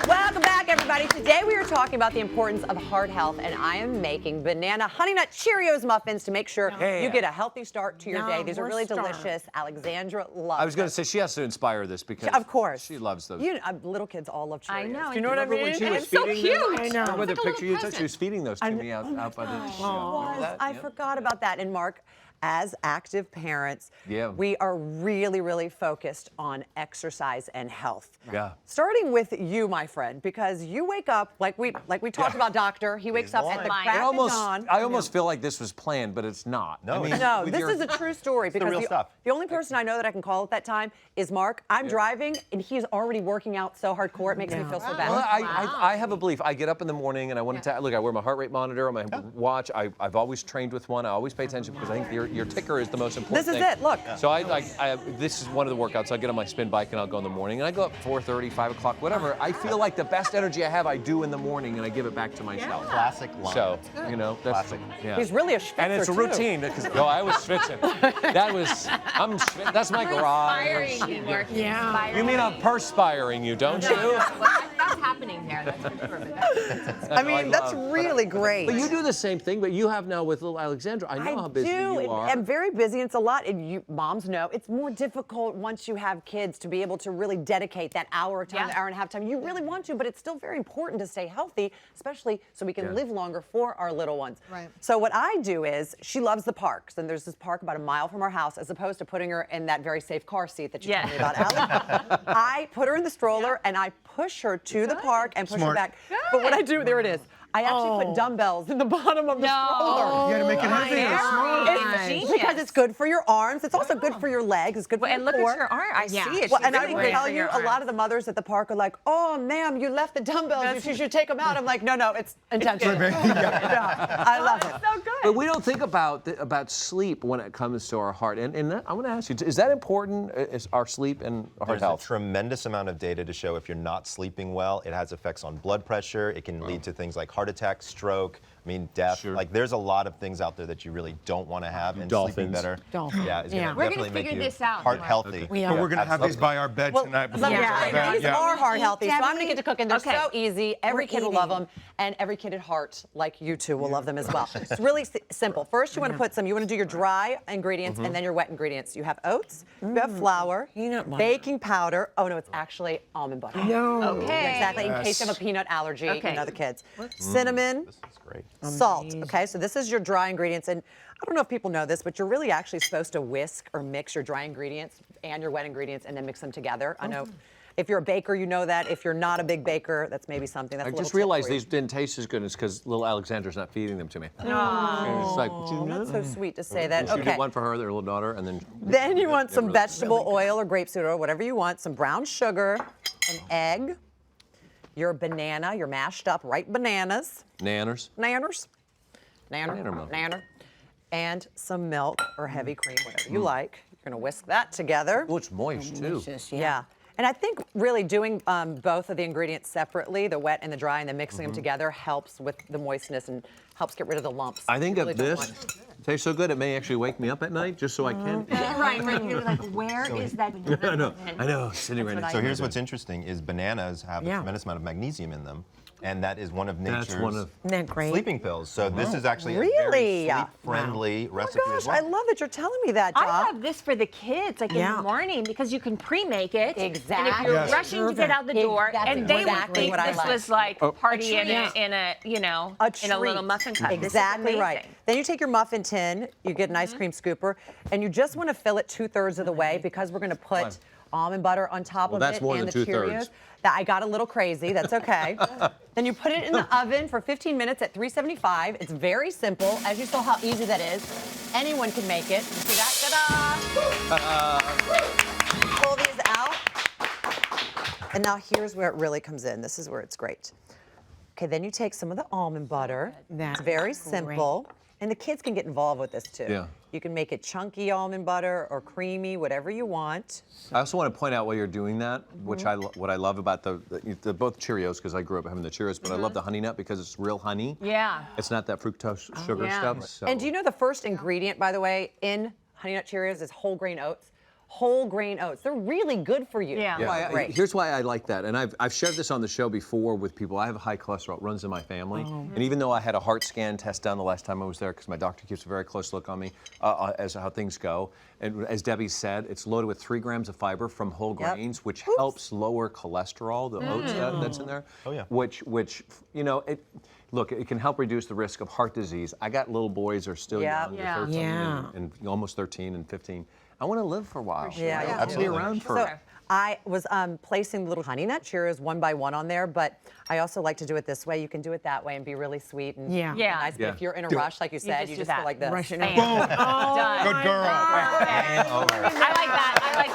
Welcome back, everybody. Today we are talking about the importance of heart health, and I am making banana Honey Nut Cheerios muffins to make sure you get a healthy start to your day. These are really delicious. Alexandra loves I was going to say she has to inspire this because of course she loves those. Little kids all love Cheerios. I know. Do you know what I mean? When she was It's so feeding cute. them, I know. Remember the It's like a picture little you took? She was feeding those to me out by the show. I forgot about that. And Mark, as active parents, Yeah. we are really, really focused on exercise and health. Yeah. Starting with you, my friend, because you wake up like we talked about. Doctor, he wakes up at the crack of dawn. I almost feel like this was planned, but it's not. No, No, this is a true story because real stuff. the only person I know that I can call at that time is Mark. I'm driving and he's already working out so hardcore it makes me feel so bad. Well, I have a belief. I get up in the morning and I want to look. I wear my heart rate monitor on my watch. I've always trained with one. I always pay attention because I think your ticker is the most important This is thing. it. Look. So this is one of the workouts. I get on my spin bike and I'll go in the morning and I go up 4:30, 5 o'clock, whatever. I feel like the best energy I have, I do in the morning and I give it back to myself. Classic line. So that's Classic. Yeah. He's really a schwitzer, And it's a too. routine because I was schwitzing. That's my garage. Inspiring you, Mark. Yeah. You mean I'm perspiring you, don't you? That's happening there. That's for sure. But that's I mean, that's really great. But you do the same thing, but you have now with little Alexandra. I know how busy you are. I'm very busy. It's a lot. And moms know it's more difficult once you have kids to be able to really dedicate that hour of time, hour and a half time. You really want to, but it's still very important to stay healthy, especially so we can live longer for our little ones. Right. So what I do is, she loves the parks, and there's this park about a mile from our house, as opposed to putting her in that very safe car seat that you told me about, Alex. I put her in the stroller and I push her to the park and push her back. But what I do, there it is. I actually put dumbbells in the bottom of the stroller. You had to make it heavier, smaller. It's genius. Because it's good for your arms. It's also good for your legs. It's good for and your look core. at your arm. I see it. Well, She's and I really will great tell for you, your a lot of the mothers at the park are like, "Oh, ma'am, you left the dumbbells. You should take them out." I'm like, "No, it's intentional." I love it. So good. But we don't think about sleep when it comes to our heart. And that, I want to ask you, is that important? Is our sleep and heart There's health? a tremendous amount of data to show if you're not sleeping well, it has effects on blood pressure. It can lead to things like heart attack, stroke, death. Sure. Like there's a lot of things out there that you really don't want to have. And Dolphins. sleeping better, Dolphins. yeah, is Yeah. going We're to gonna definitely make figure you this out, heart Mark. healthy. But we're going to have these by our bed tonight before we go to bed. These are heart healthy, so I'm Debbie. gonna get to cook, and they're Okay. so easy. Every kid will love them, and every kid at heart, like you two, will love them as well. It's really simple. First, you want to do your dry ingredients and then your wet ingredients. You have oats, you have flour, Peanut butter. baking powder. Oh no, it's actually almond butter. No. Okay. Exactly, in case you have a peanut allergy, Okay. you know the kids. Cinnamon, This is great. salt. Okay, so this is your dry ingredients, and I don't know if people know this, but you're really actually supposed to whisk or mix your dry ingredients and your wet ingredients and then mix them together. I know if you're a baker, you know that. If you're not a big baker, that's maybe something that's I a little just tip realized for you. these didn't taste as good. It's because little Alexandra's not feeding them to me. It's like, "Did you know?" That's so sweet to say that. She Okay. did one for her, their little daughter, and then. Then you want some really- vegetable oil or grapeseed oil, whatever you want, some brown sugar, an egg, your banana, your mashed up ripe bananas, Nanners. Nanner milk. nanner, and some milk or heavy cream, whatever you like. You're gonna whisk that together. Oh, it's moist too. Yeah. And I think really doing both of the ingredients separately, the wet and the dry, and then mixing them together helps with the moistness and helps get rid of the lumps. I think You of really don't this. want- Tastes so good, it may actually wake me up at night just so I can. Right. You're like, where is that? I know, sitting right next So to me. here's what's interesting is bananas have a tremendous amount of magnesium in them. And that is one of nature's That's one of. Isn't that great? sleeping pills. So this is actually a Really? very sleep-friendly Oh recipe gosh, as well. I love that you're telling me that, Job. I have this for the kids, like in the morning, because you can pre-make it. And if you're Yes. rushing to get out the door, That's and they would exactly think what I this like. was like party in treat. a A in a little treat. muffin cup. This is Exactly right. amazing. Then you take your muffin tin, you get an ice cream scooper, and you just want to fill it 2/3 of the way because we're going to put almond butter on top of that's it more and than the 2/3. Cheerios. That I got a little crazy. That's okay. Then you put it in the oven for 15 minutes at 375. It's very simple. As you saw how easy that is, anyone can make it. You see that? Ta-da! Pull these out. And now here's where it really comes in. This is where it's great. Okay, then you take some of the almond butter. That's It's very great. simple. And the kids can get involved with this too. Yeah. You can make it chunky almond butter or creamy, whatever you want. I also want to point out while you're doing that, which what I love about the both Cheerios, because I grew up having the Cheerios, but I love the Honey Nut because it's real honey. Yeah. It's not that fructose sugar yeah. stuff. So. And do you know the first ingredient, by the way, in Honey Nut Cheerios is whole grain oats. Whole grain oats. They're really good for you. Yeah. Great. Here's why I like that, and I've shared this on the show before with people. I have high cholesterol. It runs in my family, and even though I had a heart scan test done the last time I was there, because my doctor keeps a very close look on me as to how things go, and as Debbie said, it's loaded with 3 grams of fiber from whole grains, which helps lower cholesterol. The oats that's in there, which you know it. Look, it can help reduce the risk of heart disease. I got little boys who are still young, they're 13 and almost 13 and 15. I want to live for a while. Yeah, I want to be around for. So I was placing little Honey Nut Cheerios one by one on there, but I also like to do it this way. You can do it that way and be really sweet and nice. But if you're in a rush, like you said, you just go like this. Rush it Boom. Done. Good girl. I like that. I like